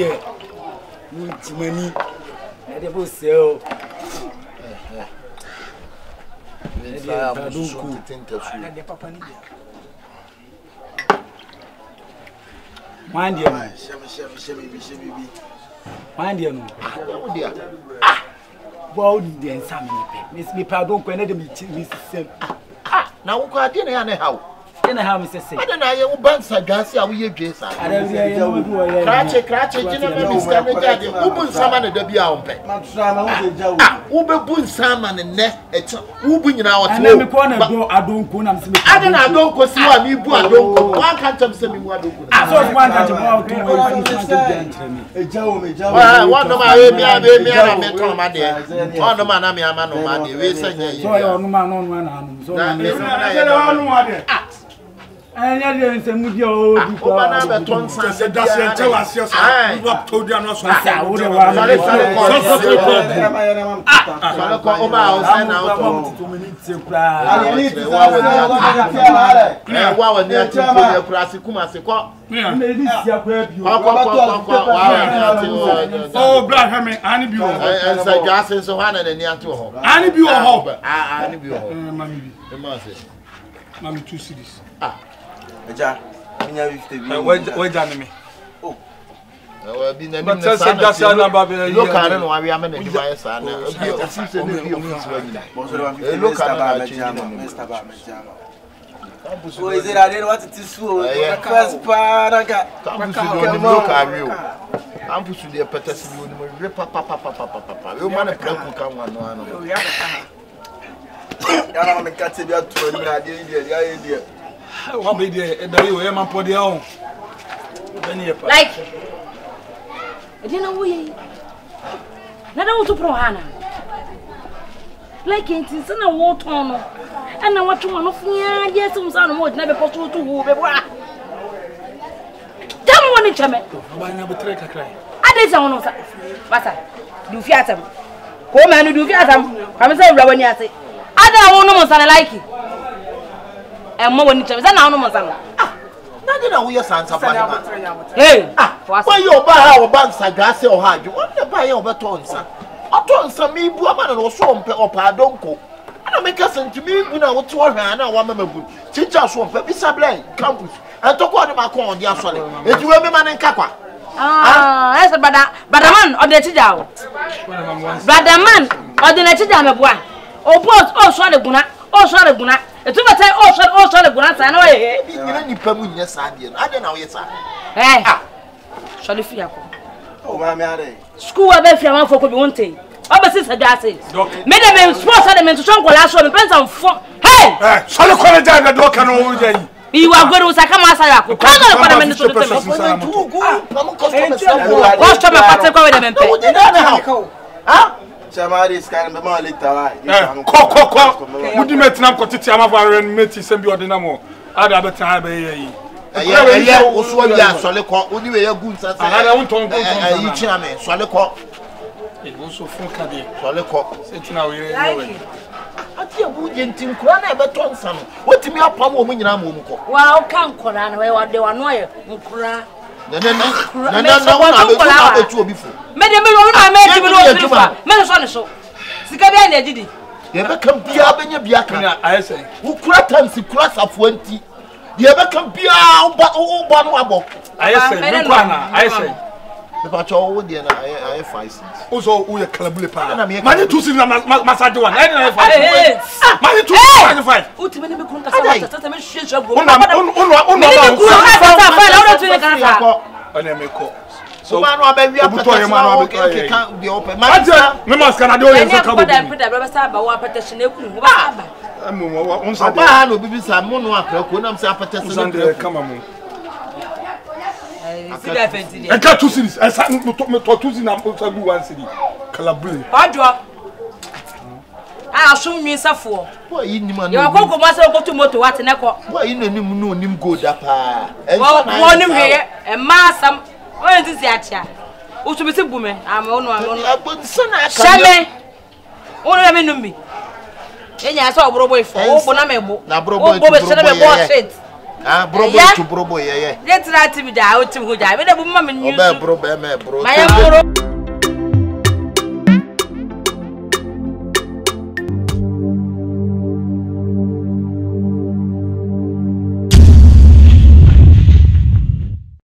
dear. Money. I never sell. Mind you, mind you, well, the salmon, Miss Me Pardon, when they meet Mrs. Now, who got dinner and how? Dinner, how Mrs. I don't know, you banks are Garcia, we are Jason. I don't know, Cratch, Ubu Saman and the Biaumpe. Uber Boon Salmon and Net, Ubin now. I don't go see what you do. I don't go. One can't send me what you do. I saw one one of my baby, I met on my dear. One of my man on my dear. We say, so no man on one. So and I didn't say, Mudio, Obanama Tonson said, doesn't tell us yourself. I told you not so. I would have oh, black Hammy, I knew and say gas and so on and near to home. I knew your hope. I knew your home. Mammy, 2 cities. Where done me? Oh, but that's a number of look at it. I am in the son. Look at is it? I didn't want it to swoon. First part, I got look at you. I'm pushing the petassi. Papa. You want to come one. I'm a cat to be at 20 idea. What be there? You am for the own. Like, I didn't know we. Not out to Prohana. Like it is in a water, and I want to one of me. Yes, some son would never possible to move. Tell me when it's a man. Why never take a cry? I did someone else. What? Do fiatum. Come and do fiatum. I'm saying, when you say, I don't know what I like it. And more when it's a man. Nothing of your sons of hey, why you buy our banks at gas or hard? You want to buy over Tonsa? I told some me, woman, or swamp or pardonco. I don't make us into me when I was 12 and I want to teach us one Pepisa campus and talk about my corn, the assault. If you have a man in Capa. Ah, that's a bad man or the Tidao. Brother man or the Letidam of one. Oh, both, oh, sorry, Guna, oh, sorry, Guna. It's over time, oh, sorry, Guna, I know it. Yes, I don't know, yes, eh? Shall you feel? Oh, my school, I bet you want for one thing. Our sister does it. Made them sports element to some last one, depends on four. Hey, shall you call it down the door? Can all day? You are going to Sakamasa. Come on, what a minute to the customer. Somebody's kind of more little. Cock, would you met Namco Tiama and Metis and be ordinary? I'd have a time. Yeah, also, Solico, would you a good I don't talk each other, Solico. It was so full caddy, Solico, sitting out here. I tell you, you didn't cry, but Tonson. What to me up on women? Well, come, Coran, where they were no cry. No, before. Madam, I made so. Sicabia did it. You ever come be up in your Biaka? I say, who cracked and see class of 20. You ever come be out, but oh, Banwabo. I say, but all the I 5 cents. Also, we are Calabula. Money to see Massage one. I money to 5. Ultimately, so, we can't be open. We must can do it. I got 2 cities. I sat to talk to one city. Calabria. I assume me for. Why you go to motor what and why you know him good up? One here and massam. What is that? Who to be a woman? I'm on Shame. Only me. And I saw a boy for Bonamebo. Now, bro, shit. Ah, brobo to brobo, yeah. Let's write me down to who died. We don't want me. Bro. My